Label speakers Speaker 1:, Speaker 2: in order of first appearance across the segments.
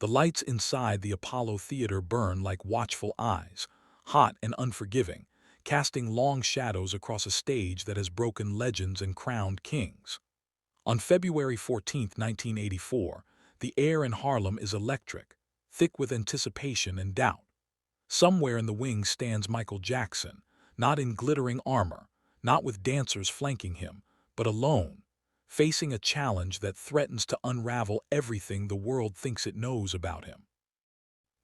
Speaker 1: The lights inside the Apollo Theater burn like watchful eyes, hot and unforgiving, casting long shadows across a stage that has broken legends and crowned kings. On February 14, 1984, the air in Harlem is electric, thick with anticipation and doubt. Somewhere in the wings stands Michael Jackson, not in glittering armor, not with dancers flanking him, but alone, facing a challenge that threatens to unravel everything the world thinks it knows about him.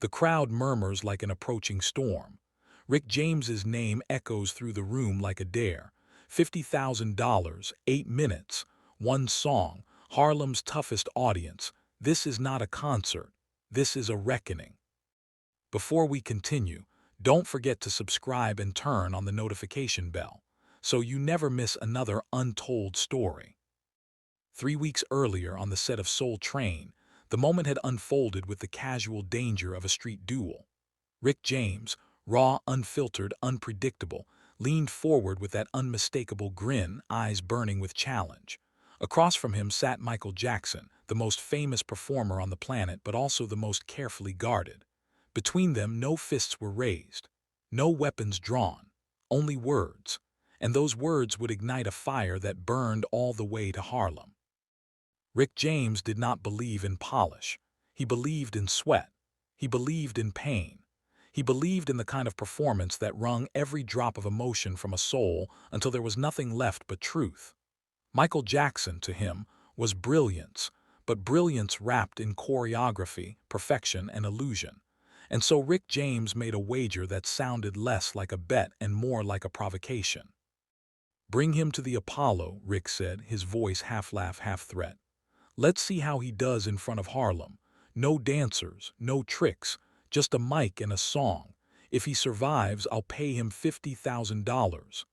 Speaker 1: The crowd murmurs like an approaching storm. Rick James's name echoes through the room like a dare. $50,000, 8 minutes, one song, Harlem's toughest audience. This is not a concert. This is a reckoning. Before we continue, don't forget to subscribe and turn on the notification bell, so you never miss another untold story. 3 weeks earlier on the set of Soul Train, the moment had unfolded with the casual danger of a street duel. Rick James, raw, unfiltered, unpredictable, leaned forward with that unmistakable grin, eyes burning with challenge. Across from him sat Michael Jackson, the most famous performer on the planet but also the most carefully guarded. Between them no fists were raised, no weapons drawn, only words, and those words would ignite a fire that burned all the way to Harlem. Rick James did not believe in polish. He believed in sweat. He believed in pain. He believed in the kind of performance that wrung every drop of emotion from a soul until there was nothing left but truth. Michael Jackson, to him, was brilliance, but brilliance wrapped in choreography, perfection, and illusion. And so Rick James made a wager that sounded less like a bet and more like a provocation. "Bring him to the Apollo," Rick said, his voice half laugh, half threat. "Let's see how he does in front of Harlem. No dancers, no tricks, just a mic and a song. If he survives, I'll pay him $50,000.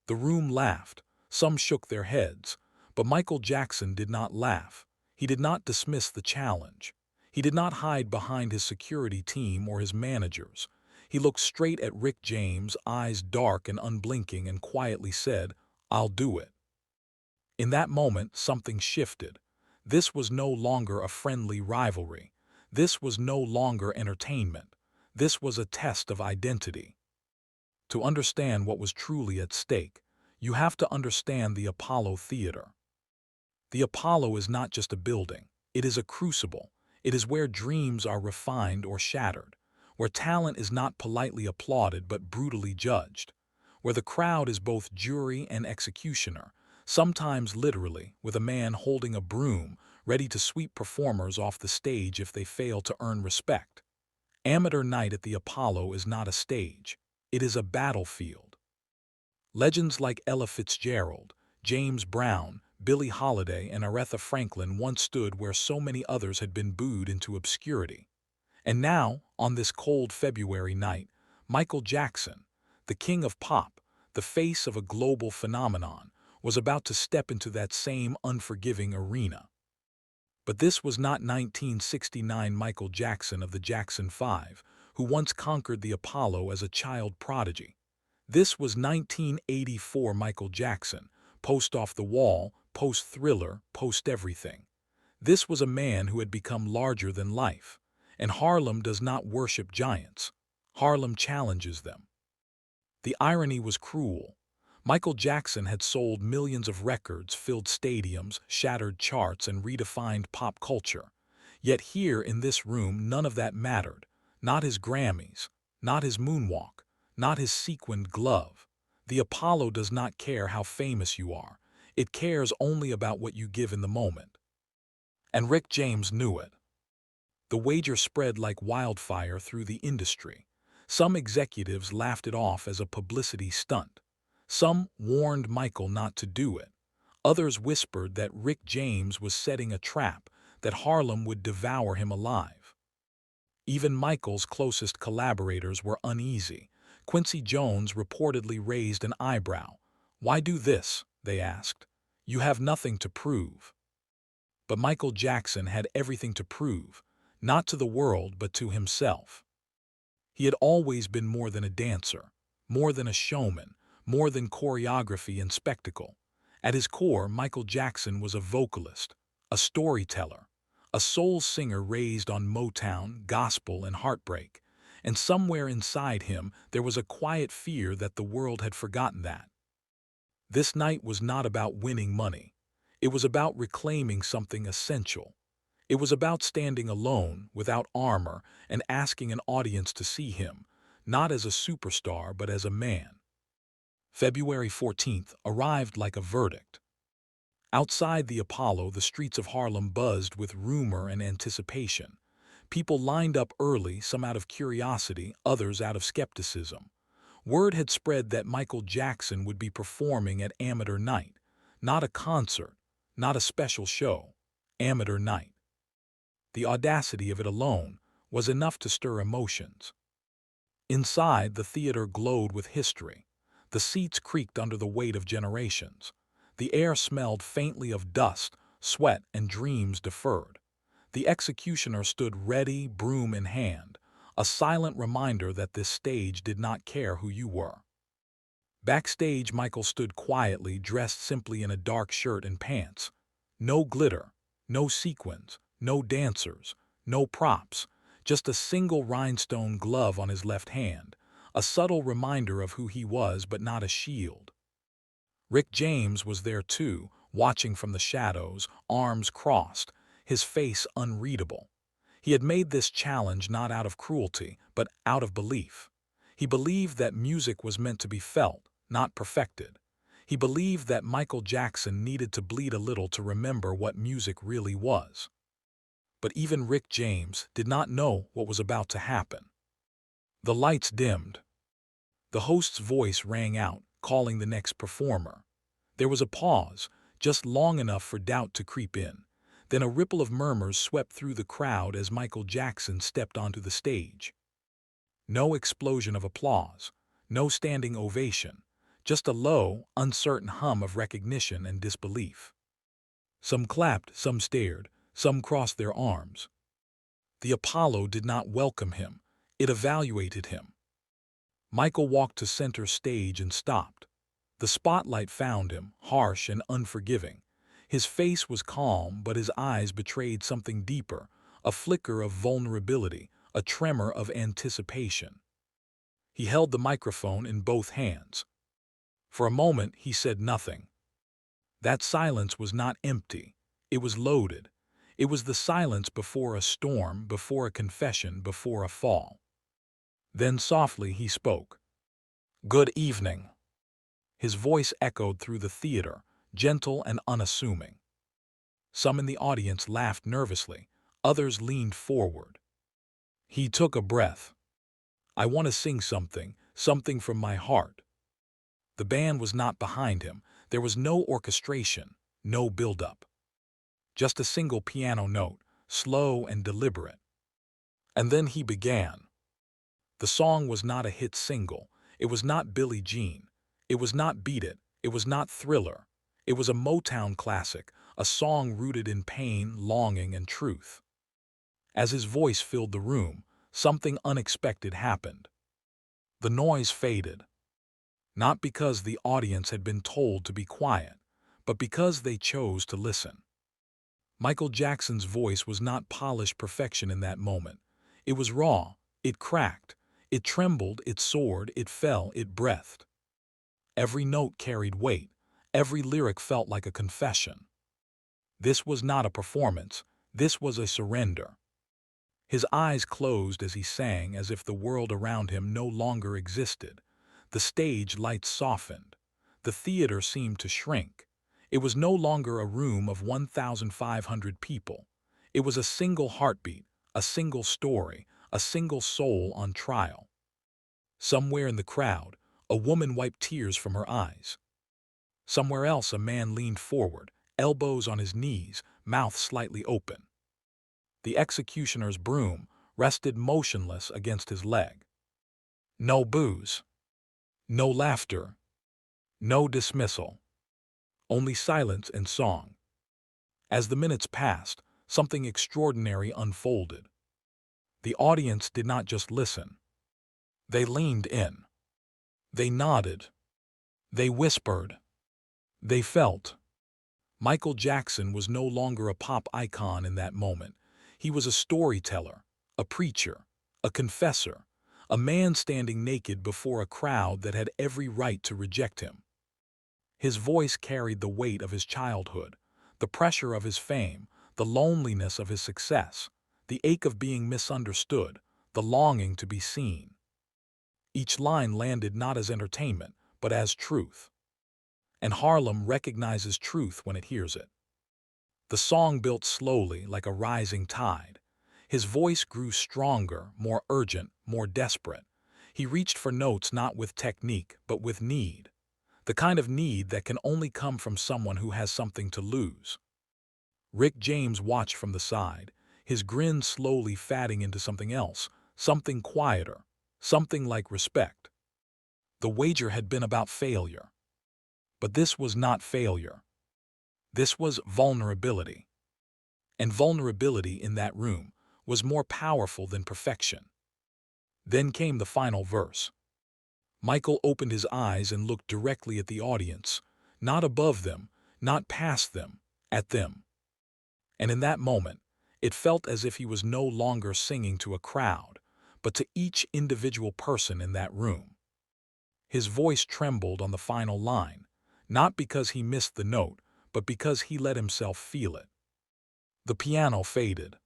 Speaker 1: The room laughed. Some shook their heads. But Michael Jackson did not laugh. He did not dismiss the challenge. He did not hide behind his security team or his managers. He looked straight at Rick James, eyes dark and unblinking, and quietly said, "I'll do it." In that moment, something shifted. This was no longer a friendly rivalry. This was no longer entertainment. This was a test of identity. To understand what was truly at stake, you have to understand the Apollo Theater. The Apollo is not just a building. It is a crucible. It is where dreams are refined or shattered, where talent is not politely applauded but brutally judged, where the crowd is both jury and executioner, sometimes literally, with a man holding a broom, ready to sweep performers off the stage if they fail to earn respect. Amateur night at the Apollo is not a stage. It is a battlefield. Legends like Ella Fitzgerald, James Brown, Billie Holiday, and Aretha Franklin once stood where so many others had been booed into obscurity. And now, on this cold February night, Michael Jackson, the king of pop, the face of a global phenomenon, was about to step into that same unforgiving arena. But this was not 1969 Michael Jackson of the Jackson 5, who once conquered the Apollo as a child prodigy. This was 1984 Michael Jackson, post Off the Wall, post-Thriller, post-everything. This was a man who had become larger than life. And Harlem does not worship giants. Harlem challenges them. The irony was cruel. Michael Jackson had sold millions of records, filled stadiums, shattered charts, and redefined pop culture. Yet here in this room, none of that mattered. Not his Grammys, not his moonwalk, not his sequined glove. The Apollo does not care how famous you are. It cares only about what you give in the moment. And Rick James knew it. The wager spread like wildfire through the industry. Some executives laughed it off as a publicity stunt. Some warned Michael not to do it. Others whispered that Rick James was setting a trap, that Harlem would devour him alive. Even Michael's closest collaborators were uneasy. Quincy Jones reportedly raised an eyebrow. "Why do this?" they asked. "You have nothing to prove." But Michael Jackson had everything to prove, not to the world but to himself. He had always been more than a dancer, more than a showman, more than choreography and spectacle. At his core, Michael Jackson was a vocalist, a storyteller, a soul singer raised on Motown, gospel, and heartbreak. And somewhere inside him there was a quiet fear that the world had forgotten that. This night was not about winning money. It was about reclaiming something essential. It was about standing alone, without armor, and asking an audience to see him, not as a superstar but as a man. February 14th arrived like a verdict. Outside the Apollo, the streets of Harlem buzzed with rumor and anticipation. People lined up early, some out of curiosity, others out of skepticism. Word had spread that Michael Jackson would be performing at Amateur Night. Not a concert, not a special show. Amateur Night. The audacity of it alone was enough to stir emotions. Inside, the theater glowed with history. The seats creaked under the weight of generations. The air smelled faintly of dust, sweat, and dreams deferred. The executioner stood ready, broom in hand, a silent reminder that this stage did not care who you were. Backstage, Michael stood quietly, dressed simply in a dark shirt and pants. No glitter, no sequins, no dancers, no props, just a single rhinestone glove on his left hand, a subtle reminder of who he was but not a shield. Rick James was there too, watching from the shadows, arms crossed, his face unreadable. He had made this challenge not out of cruelty, but out of belief. He believed that music was meant to be felt, not perfected. He believed that Michael Jackson needed to bleed a little to remember what music really was. But even Rick James did not know what was about to happen. The lights dimmed. The host's voice rang out, calling the next performer. There was a pause, just long enough for doubt to creep in. Then a ripple of murmurs swept through the crowd as Michael Jackson stepped onto the stage. No explosion of applause, no standing ovation, just a low, uncertain hum of recognition and disbelief. Some clapped, some stared, some crossed their arms. The Apollo did not welcome him, it evaluated him. Michael walked to center stage and stopped. The spotlight found him, harsh and unforgiving. His face was calm, but his eyes betrayed something deeper, a flicker of vulnerability, a tremor of anticipation. He held the microphone in both hands. For a moment, he said nothing. That silence was not empty. It was loaded. It was the silence before a storm, before a confession, before a fall. Then softly he spoke. "Good evening." His voice echoed through the theater, gentle and unassuming. Some in the audience laughed nervously, others leaned forward. He took a breath. "I want to sing something, something from my heart." The band was not behind him. There was no orchestration, no build-up. Just a single piano note, slow and deliberate. And then he began. The song was not a hit single. It was not Billie Jean. It was not Beat It. It was not Thriller. It was a Motown classic, a song rooted in pain, longing, and truth. As his voice filled the room, something unexpected happened. The noise faded. Not because the audience had been told to be quiet, but because they chose to listen. Michael Jackson's voice was not polished perfection in that moment. It was raw, it cracked, it trembled, it soared, it fell, it breathed. Every note carried weight, every lyric felt like a confession. This was not a performance, this was a surrender. His eyes closed as he sang, as if the world around him no longer existed. The stage lights softened. The theater seemed to shrink. It was no longer a room of 1,500 people. It was a single heartbeat, a single story, a single soul on trial. Somewhere in the crowd, a woman wiped tears from her eyes. Somewhere else, a man leaned forward, elbows on his knees, mouth slightly open. The executioner's broom rested motionless against his leg. No boos. No laughter. No dismissal. Only silence and song. As the minutes passed, something extraordinary unfolded. The audience did not just listen. They leaned in. They nodded. They whispered. They felt. Michael Jackson was no longer a pop icon in that moment. He was a storyteller, a preacher, a confessor, a man standing naked before a crowd that had every right to reject him. His voice carried the weight of his childhood, the pressure of his fame, the loneliness of his success, the ache of being misunderstood, the longing to be seen. Each line landed not as entertainment, but as truth. And Harlem recognizes truth when it hears it. The song built slowly like a rising tide. His voice grew stronger, more urgent, more desperate. He reached for notes not with technique, but with need. The kind of need that can only come from someone who has something to lose. Rick James watched from the side, his grin slowly fading into something else, something quieter, something like respect. The wager had been about failure. But this was not failure. This was vulnerability. And vulnerability in that room was more powerful than perfection. Then came the final verse. Michael opened his eyes and looked directly at the audience, not above them, not past them, at them. And in that moment, it felt as if he was no longer singing to a crowd, but to each individual person in that room. His voice trembled on the final line, not because he missed the note, but because he let himself feel it. The piano faded.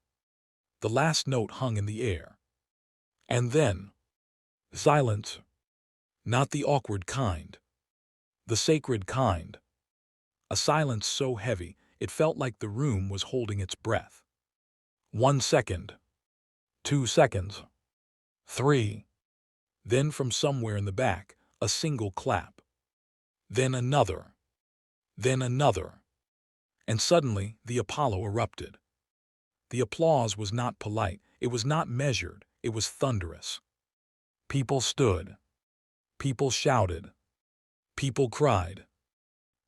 Speaker 1: The last note hung in the air. And then, silence. Not the awkward kind. The sacred kind. A silence so heavy, it felt like the room was holding its breath. 1 second. 2 seconds. 3. Then from somewhere in the back, a single clap. Then another. Then another. And suddenly, the Apollo erupted. The applause was not polite, it was not measured, it was thunderous. People stood. People shouted. People cried.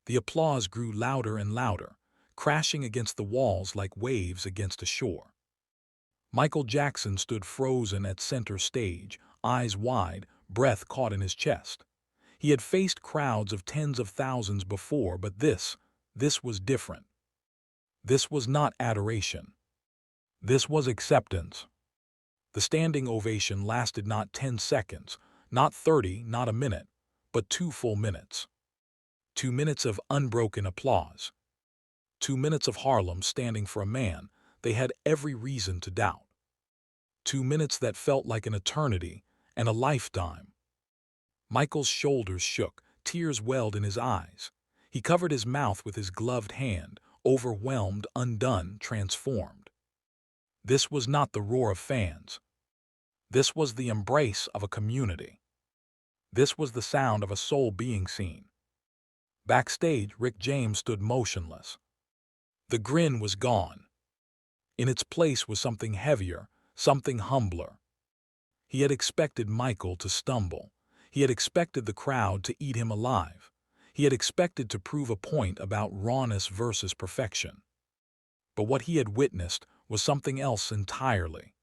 Speaker 1: The applause grew louder and louder, crashing against the walls like waves against a shore. Michael Jackson stood frozen at center stage, eyes wide, breath caught in his chest. He had faced crowds of tens of thousands before, but this was different. This was not adoration. This was acceptance. The standing ovation lasted not 10 seconds, not 30, not a minute, but 2 full minutes. 2 minutes of unbroken applause. 2 minutes of Harlem standing for a man they had every reason to doubt. 2 minutes that felt like an eternity and a lifetime. Michael's shoulders shook, tears welled in his eyes. He covered his mouth with his gloved hand, overwhelmed, undone, transformed. This was not the roar of fans. This was the embrace of a community. This was the sound of a soul being seen. Backstage, Rick James stood motionless. The grin was gone. In its place was something heavier, something humbler. He had expected Michael to stumble. He had expected the crowd to eat him alive. He had expected to prove a point about rawness versus perfection. But what he had witnessed was something else entirely.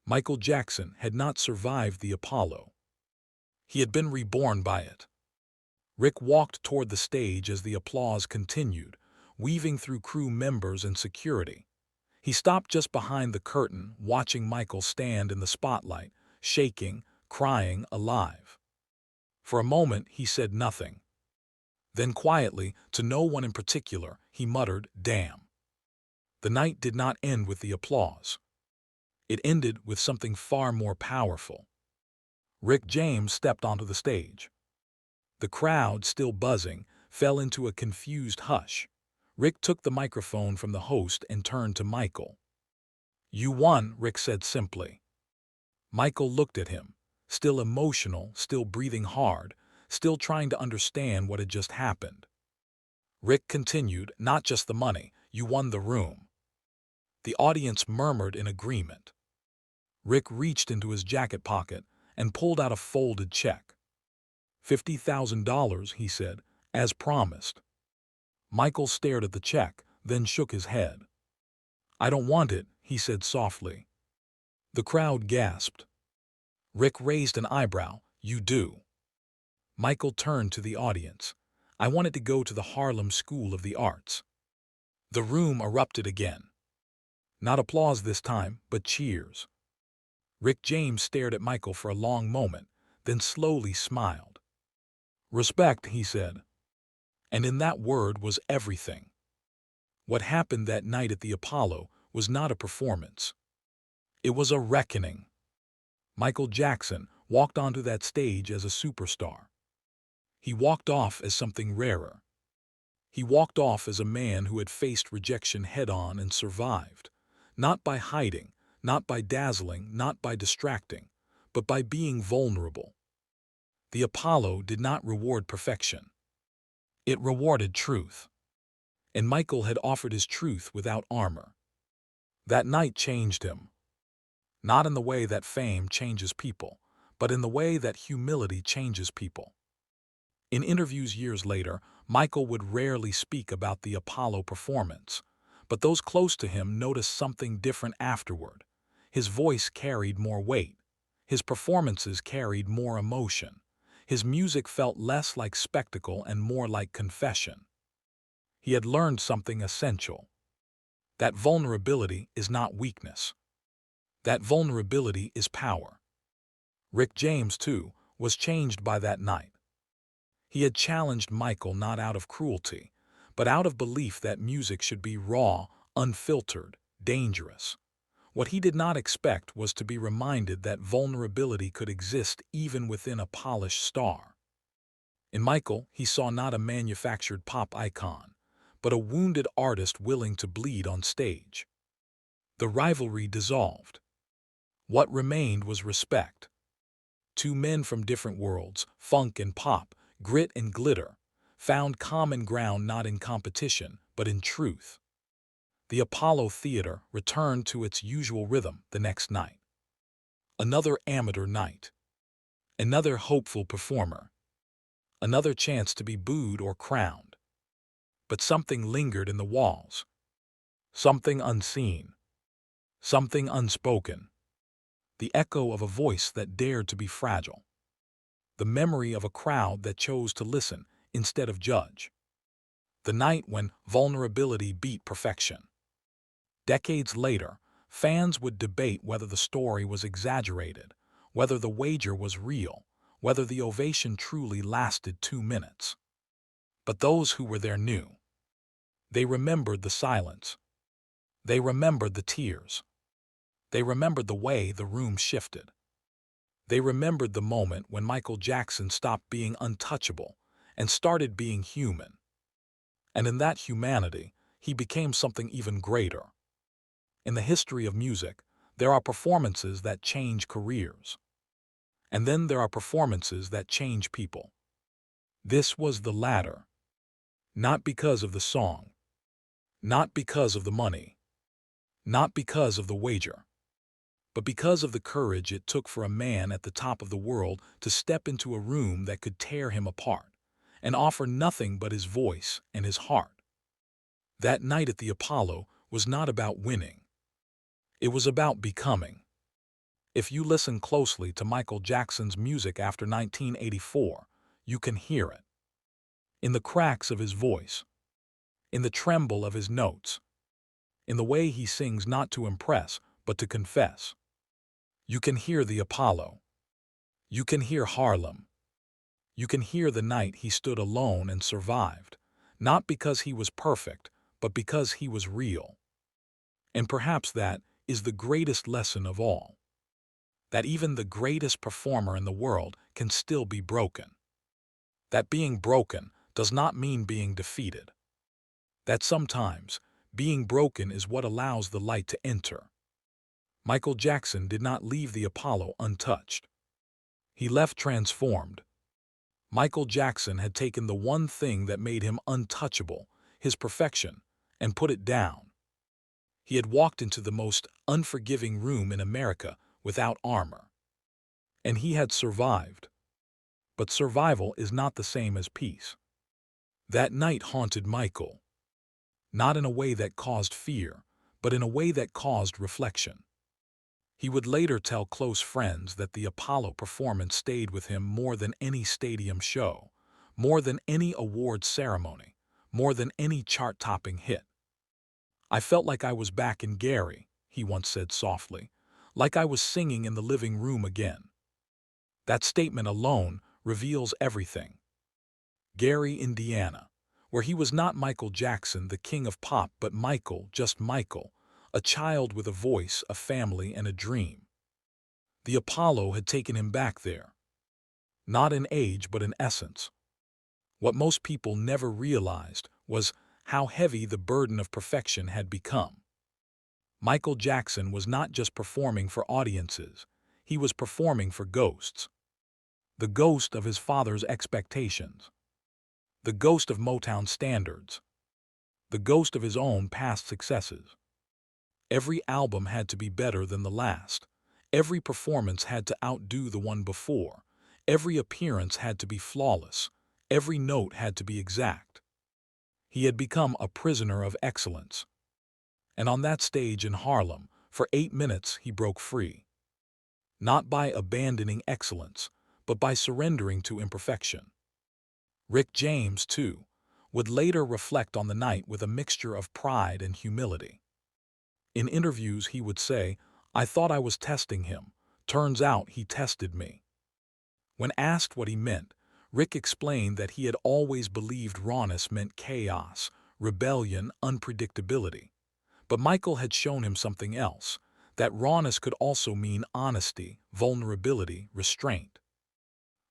Speaker 1: Michael Jackson had not survived the Apollo. He had been reborn by it. Rick walked toward the stage as the applause continued, weaving through crew members and security. He stopped just behind the curtain, watching Michael stand in the spotlight, shaking, crying, alive. For a moment, he said nothing. Then quietly, to no one in particular, he muttered, "Damn." The night did not end with the applause. It ended with something far more powerful. Rick James stepped onto the stage. The crowd, still buzzing, fell into a confused hush. Rick took the microphone from the host and turned to Michael. "You won," Rick said simply. Michael looked at him, still emotional, still breathing hard, still trying to understand what had just happened. Rick continued, "Not just the money, you won the room." The audience murmured in agreement. Rick reached into his jacket pocket and pulled out a folded check. $50,000, he said, as promised. Michael stared at the check, then shook his head. "I don't want it," he said softly. The crowd gasped. Rick raised an eyebrow. "You do." Michael turned to the audience. "I want it to go to the Harlem School of the Arts." The room erupted again. Not applause this time, but cheers. Rick James stared at Michael for a long moment, then slowly smiled. Respect, he said. And in that word was everything. What happened that night at the Apollo was not a performance. It was a reckoning. Michael Jackson walked onto that stage as a superstar. He walked off as something rarer. He walked off as a man who had faced rejection head-on and survived, not by hiding, not by dazzling, not by distracting, but by being vulnerable. The Apollo did not reward perfection. It rewarded truth. And Michael had offered his truth without armor. That night changed him. Not in the way that fame changes people, but in the way that humility changes people. In interviews years later, Michael would rarely speak about the Apollo performance, but those close to him noticed something different afterward. His voice carried more weight. His performances carried more emotion. His music felt less like spectacle and more like confession. He had learned something essential. That vulnerability is not weakness. That vulnerability is power. Rick James, too, was changed by that night. He had challenged Michael not out of cruelty, but out of belief that music should be raw, unfiltered, dangerous. What he did not expect was to be reminded that vulnerability could exist even within a polished star. In Michael, he saw not a manufactured pop icon, but a wounded artist willing to bleed on stage. The rivalry dissolved. What remained was respect. Two men from different worlds, funk and pop, grit and glitter, found common ground not in competition, but in truth. The Apollo Theater returned to its usual rhythm the next night. Another amateur night. Another hopeful performer. Another chance to be booed or crowned. But something lingered in the walls. Something unseen. Something unspoken. The echo of a voice that dared to be fragile. The memory of a crowd that chose to listen instead of judge. The night when vulnerability beat perfection. Decades later, fans would debate whether the story was exaggerated, whether the wager was real, whether the ovation truly lasted 2 minutes. But those who were there knew. They remembered the silence. They remembered the tears. They remembered the way the room shifted. They remembered the moment when Michael Jackson stopped being untouchable and started being human. And in that humanity, he became something even greater. In the history of music, there are performances that change careers. And then there are performances that change people. This was the latter. Not because of the song. Not because of the money. Not because of the wager. But because of the courage it took for a man at the top of the world to step into a room that could tear him apart and offer nothing but his voice and his heart. That night at the Apollo was not about winning. It was about becoming. If you listen closely to Michael Jackson's music after 1984, you can hear it. In the cracks of his voice, in the tremble of his notes, in the way he sings not to impress, but to confess. You can hear the Apollo. You can hear Harlem. You can hear the night he stood alone and survived, not because he was perfect, but because he was real. And perhaps that is the greatest lesson of all. That even the greatest performer in the world can still be broken. That being broken does not mean being defeated. That sometimes being broken is what allows the light to enter. Michael Jackson did not leave the Apollo untouched. He left transformed. Michael Jackson had taken the one thing that made him untouchable, his perfection, and put it down. He had walked into the most unforgiving room in America without armor. And he had survived. But survival is not the same as peace. That night haunted Michael. Not in a way that caused fear, but in a way that caused reflection. He would later tell close friends that the Apollo performance stayed with him more than any stadium show, more than any award ceremony, more than any chart-topping hit. I felt like I was back in Gary, he once said softly, like I was singing in the living room again. That statement alone reveals everything. Gary, Indiana, where he was not Michael Jackson, the king of pop, but Michael, just Michael, a child with a voice, a family, and a dream. The Apollo had taken him back there, not in age but in essence. What most people never realized was how heavy the burden of perfection had become. Michael Jackson was not just performing for audiences, he was performing for ghosts. The ghost of his father's expectations, the ghost of Motown standards, the ghost of his own past successes. Every album had to be better than the last. Every performance had to outdo the one before. Every appearance had to be flawless. Every note had to be exact. He had become a prisoner of excellence. And on that stage in Harlem, for 8 minutes he broke free. Not by abandoning excellence, but by surrendering to imperfection. Rick James, too, would later reflect on the night with a mixture of pride and humility. In interviews he would say, I thought I was testing him. Turns out he tested me. When asked what he meant, Rick explained that he had always believed rawness meant chaos, rebellion, unpredictability. But Michael had shown him something else, that rawness could also mean honesty, vulnerability, restraint.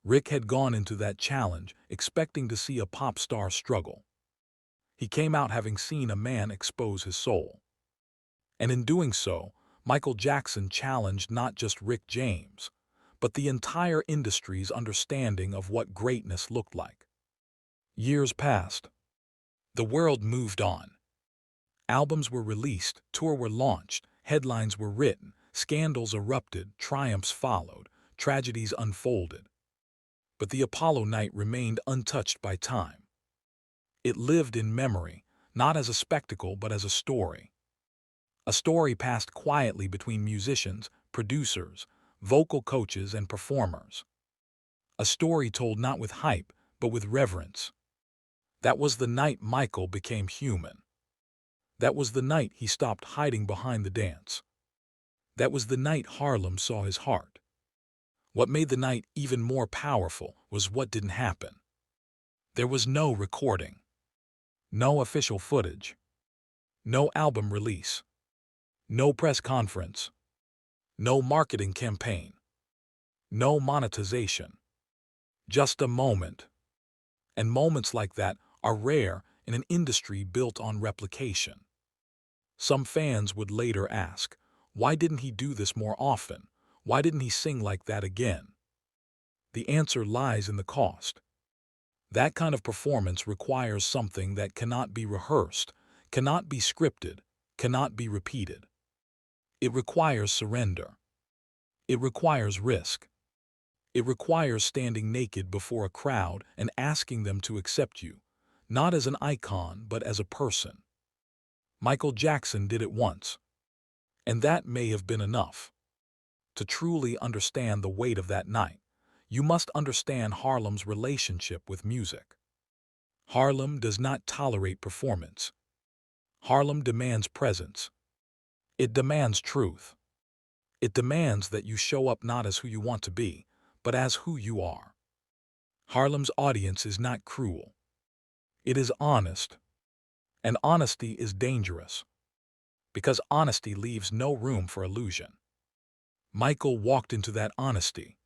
Speaker 1: Rick had gone into that challenge expecting to see a pop star struggle. He came out having seen a man expose his soul. And in doing so, Michael Jackson challenged not just Rick James, but the entire industry's understanding of what greatness looked like. Years passed. The world moved on. Albums were released, tours were launched, headlines were written, scandals erupted, triumphs followed, tragedies unfolded. But the Apollo night remained untouched by time. It lived in memory, not as a spectacle but as a story. A story passed quietly between musicians, producers, vocal coaches, and performers. A story told not with hype, but with reverence. That was the night Michael became human. That was the night he stopped hiding behind the dance. That was the night Harlem saw his heart. What made the night even more powerful was what didn't happen. There was no recording, no official footage, no album release, no press conference, no marketing campaign, no monetization. Just a moment. And moments like that are rare in an industry built on replication. Some fans would later ask, why didn't he do this more often? Why didn't he sing like that again? The answer lies in the cost. That kind of performance requires something that cannot be rehearsed, cannot be scripted, cannot be repeated. It requires surrender. It requires risk. It requires standing naked before a crowd and asking them to accept you, not as an icon but as a person. Michael Jackson did it once, and that may have been enough. To truly understand the weight of that night, you must understand Harlem's relationship with music. Harlem does not tolerate performance. Harlem demands presence. It demands truth. It demands that you show up not as who you want to be, but as who you are. Harlem's audience is not cruel. It is honest. And honesty is dangerous, because honesty leaves no room for illusion. Michael walked into that honesty,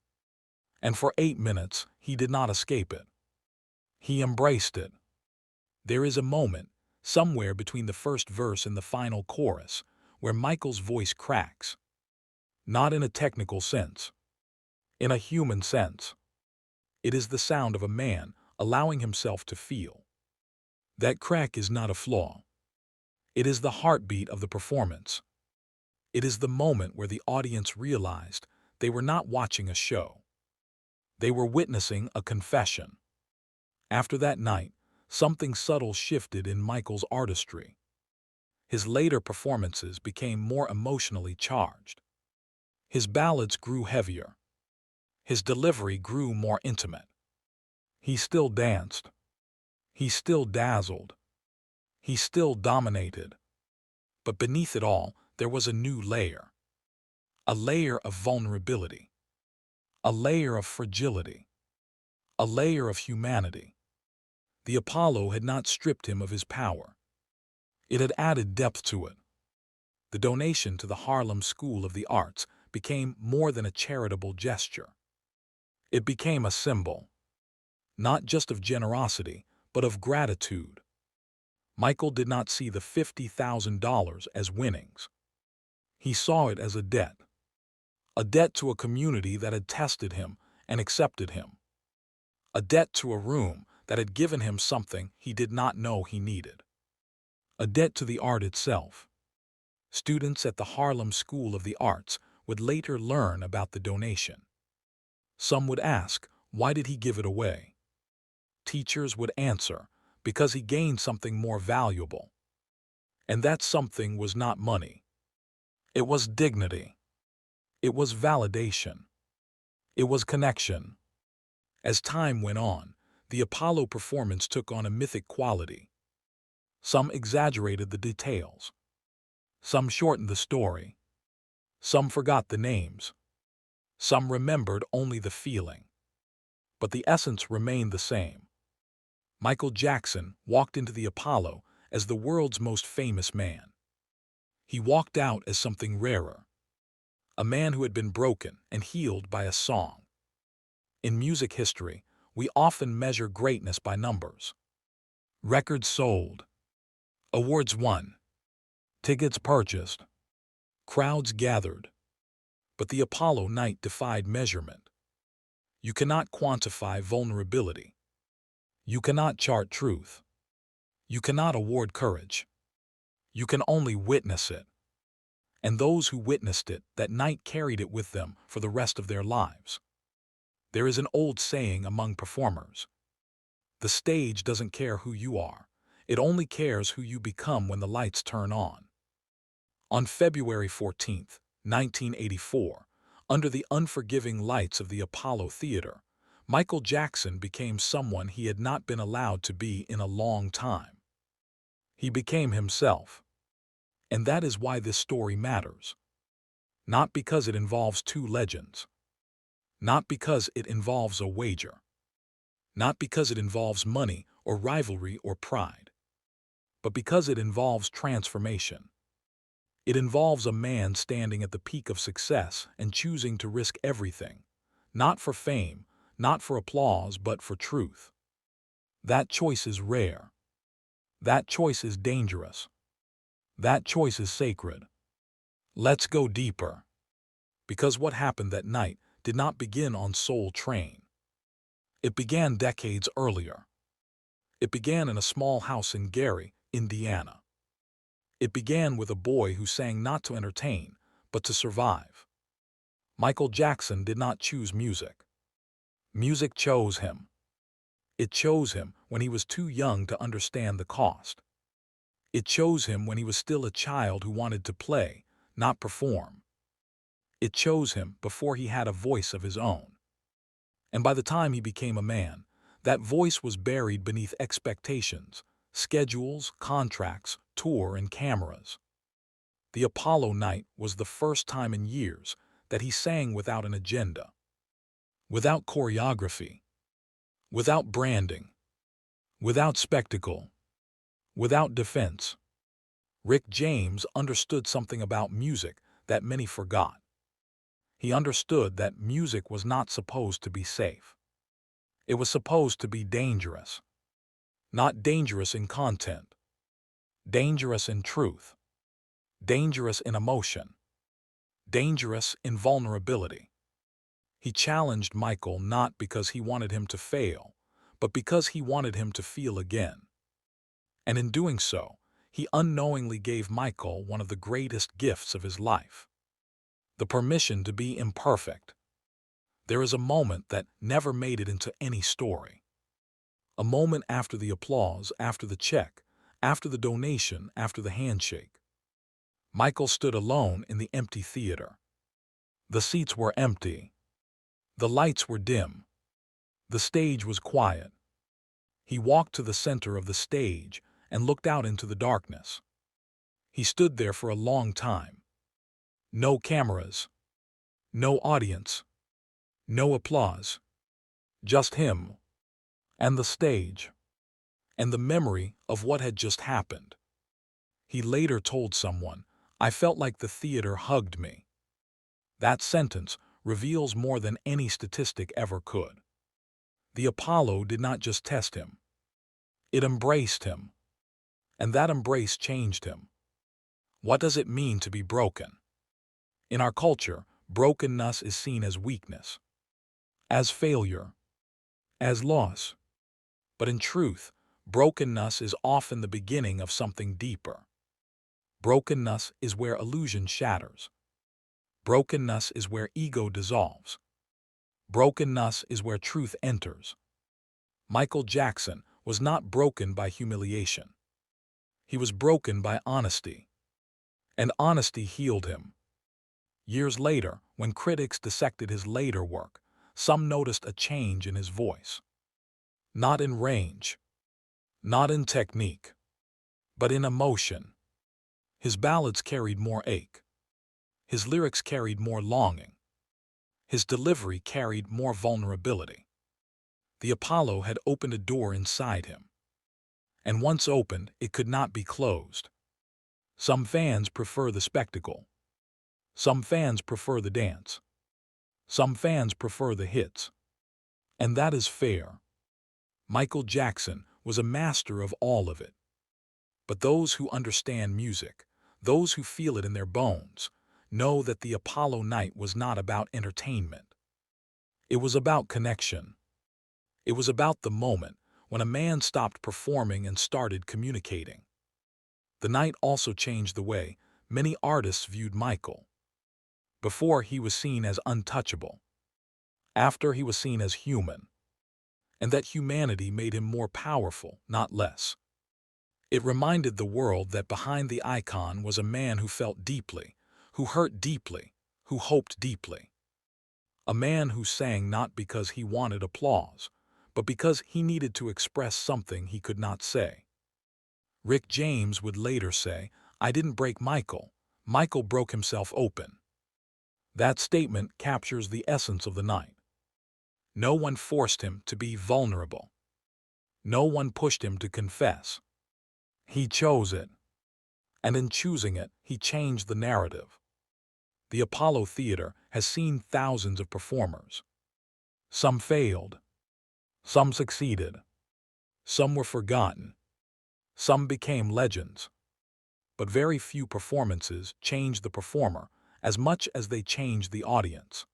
Speaker 1: and for 8 minutes he did not escape it. He embraced it. There is a moment, somewhere between the first verse and the final chorus, where Michael's voice cracks. Not in a technical sense. In a human sense. It is the sound of a man allowing himself to feel. That crack is not a flaw. It is the heartbeat of the performance. It is the moment where the audience realized they were not watching a show. They were witnessing a confession. After that night, something subtle shifted in Michael's artistry. His later performances became more emotionally charged. His ballads grew heavier. His delivery grew more intimate. He still danced. He still dazzled. He still dominated. But beneath it all, there was a new layer. A layer of vulnerability. A layer of fragility. A layer of humanity. The Apollo had not stripped him of his power. It had added depth to it. The donation to the Harlem School of the Arts became more than a charitable gesture. It became a symbol, not just of generosity, but of gratitude. Michael did not see the $50,000 as winnings. He saw it as a debt to a community that had tested him and accepted him, a debt to a room that had given him something he did not know he needed, a debt to the art itself. Students at the Harlem School of the Arts would later learn about the donation. Some would ask, why did he give it away? Teachers would answer, because he gained something more valuable. And that something was not money. It was dignity. It was validation. It was connection. As time went on, the Apollo performance took on a mythic quality. Some exaggerated the details. Some shortened the story. Some forgot the names. Some remembered only the feeling. But the essence remained the same. Michael Jackson walked into the Apollo as the world's most famous man. He walked out as something rarer. A man who had been broken and healed by a song. In music history, we often measure greatness by numbers. Records sold. Awards won. Tickets purchased. Crowds gathered. But the Apollo night defied measurement. You cannot quantify vulnerability. You cannot chart truth. You cannot award courage. You can only witness it. And those who witnessed it that night carried it with them for the rest of their lives. There is an old saying among performers. The stage doesn't care who you are. It only cares who you become when the lights turn on. On February 14, 1984, under the unforgiving lights of the Apollo Theater, Michael Jackson became someone he had not been allowed to be in a long time. He became himself. And that is why this story matters. Not because it involves two legends. Not because it involves a wager. Not because it involves money or rivalry or pride. But because it involves transformation. It involves a man standing at the peak of success and choosing to risk everything, not for fame, not for applause, but for truth. That choice is rare. That choice is dangerous. That choice is sacred. Let's go deeper. Because what happened that night did not begin on Soul Train. It began decades earlier. It began in a small house in Gary, Indiana. It began with a boy who sang not to entertain, but to survive. Michael Jackson did not choose music. Music chose him. It chose him when he was too young to understand the cost. It chose him when he was still a child who wanted to play, not perform. It chose him before he had a voice of his own. And by the time he became a man, that voice was buried beneath expectations, schedules, contracts, tour, and cameras. The Apollo night was the first time in years that he sang without an agenda, without choreography, without branding, without spectacle, without defense. Rick James understood something about music that many forgot. He understood that music was not supposed to be safe. It was supposed to be dangerous. Not dangerous in content. Dangerous in truth. Dangerous in emotion. Dangerous in vulnerability. He challenged Michael not because he wanted him to fail, but because he wanted him to feel again. And in doing so, he unknowingly gave Michael one of the greatest gifts of his life. The permission to be imperfect. There is a moment that never made it into any story. A moment after the applause, after the check, after the donation, after the handshake. Michael stood alone in the empty theater. The seats were empty. The lights were dim. The stage was quiet. He walked to the center of the stage and looked out into the darkness. He stood there for a long time, No cameras, no audience, no applause, just him and the stage and the memory of what had just happened. He later told someone, "I felt like the theater hugged me." That sentence reveals more than any statistic ever could. The Apollo did not just test him, it embraced him, and that embrace changed him. What does it mean to be broken? In our culture, brokenness is seen as weakness, as failure, as loss. But in truth, brokenness is often the beginning of something deeper. Brokenness is where illusion shatters. Brokenness is where ego dissolves. Brokenness is where truth enters. Michael Jackson was not broken by humiliation. He was broken by honesty, and honesty healed him. Years later, when critics dissected his later work, some noticed a change in his voice. Not in range, not in technique, but in emotion. His ballads carried more ache. His lyrics carried more longing. His delivery carried more vulnerability. The Apollo had opened a door inside him, and once opened, it could not be closed. Some fans prefer the spectacle. Some fans prefer the dance. Some fans prefer the hits. And that is fair. Michael Jackson was a master of all of it. But those who understand music, those who feel it in their bones, know that the Apollo night was not about entertainment. It was about connection. It was about the moment when a man stopped performing and started communicating. The night also changed the way many artists viewed Michael. Before, he was seen as untouchable. After, he was seen as human. And that humanity made him more powerful, not less. It reminded the world that behind the icon was a man who felt deeply, who hurt deeply, who hoped deeply. A man who sang not because he wanted applause, but because he needed to express something he could not say. Rick James would later say, "I didn't break Michael. Michael broke himself open." That statement captures the essence of the night. No one forced him to be vulnerable. No one pushed him to confess. He chose it. And in choosing it, he changed the narrative. The Apollo Theater has seen thousands of performers. Some failed. Some succeeded. Some were forgotten. Some became legends. But very few performances changed the performer as much as they changed the audience.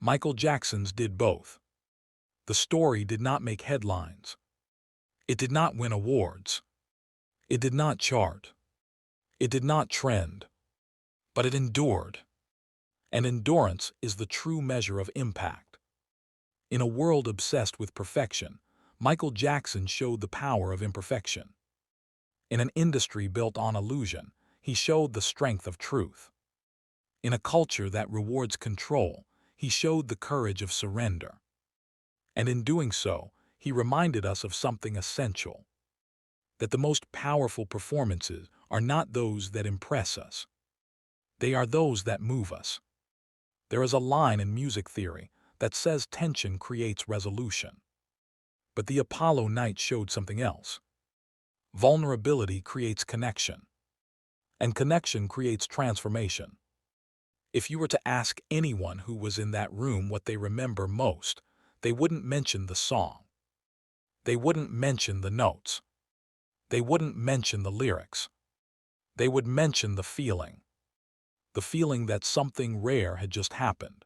Speaker 1: Michael Jackson's did both. The story did not make headlines. It did not win awards. It did not chart. It did not trend. But it endured. And endurance is the true measure of impact. In a world obsessed with perfection, Michael Jackson showed the power of imperfection. In an industry built on illusion, he showed the strength of truth. In a culture that rewards control, he showed the courage of surrender. And in doing so, he reminded us of something essential: that the most powerful performances are not those that impress us. They are those that move us. There is a line in music theory that says tension creates resolution. But the Apollo night showed something else. Vulnerability creates connection, and connection creates transformation. If you were to ask anyone who was in that room what they remember most, they wouldn't mention the song. They wouldn't mention the notes. They wouldn't mention the lyrics. They would mention the feeling that something rare had just happened.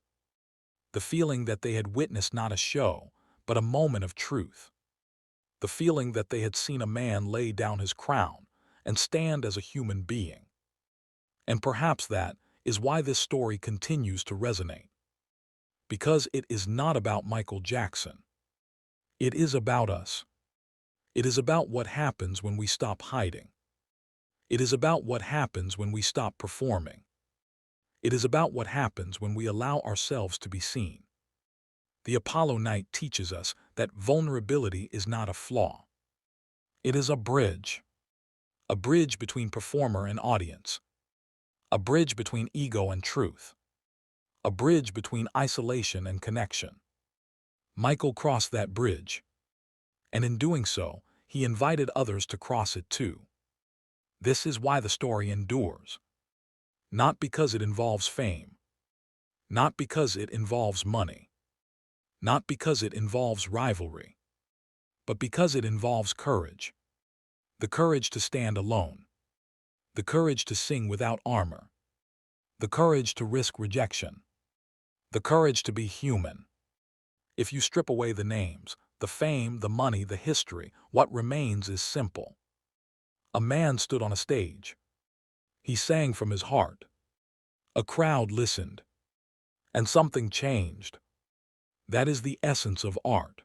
Speaker 1: The feeling that they had witnessed not a show, but a moment of truth. The feeling that they had seen a man lay down his crown and stand as a human being. And perhaps that is why this story continues to resonate. Because it is not about Michael Jackson. It is about us. It is about what happens when we stop hiding. It is about what happens when we stop performing. It is about what happens when we allow ourselves to be seen. The Apollo night teaches us that vulnerability is not a flaw. It is a bridge between performer and audience, A bridge between ego and truth. A bridge between isolation and connection. Michael crossed that bridge, and in doing so, he invited others to cross it too. This is why the story endures. Not because it involves fame, not because it involves money, not because it involves rivalry, but because it involves courage. The courage to stand alone, the courage to sing without armor, the courage to risk rejection, the courage to be human. If you strip away the names, the fame, the money, the history, what remains is simple. A man stood on a stage. He sang from his heart. A crowd listened, and something changed. That is the essence of art.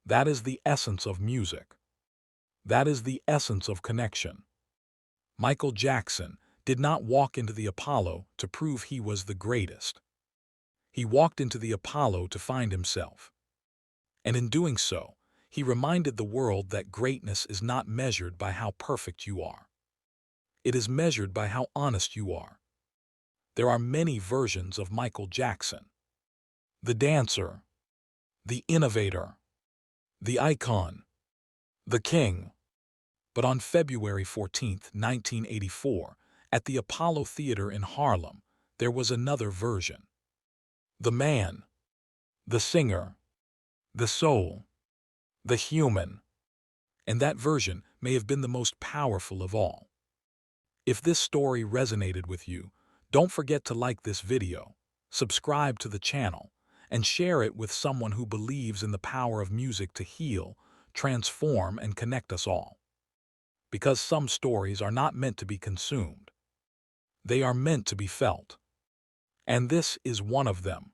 Speaker 1: That is the essence of music. That is the essence of connection. Michael Jackson did not walk into the Apollo to prove he was the greatest. He walked into the Apollo to find himself. And in doing so, he reminded the world that greatness is not measured by how perfect you are. It is measured by how honest you are. There are many versions of Michael Jackson. The dancer, the innovator, the icon, the king. But on February 14, 1984, at the Apollo Theater in Harlem, there was another version. The man, the singer, the soul, the human. And that version may have been the most powerful of all. If this story resonated with you, don't forget to like this video, subscribe to the channel, and share it with someone who believes in the power of music to heal, transform, and connect us all. Because some stories are not meant to be consumed. They are meant to be felt. And this is one of them.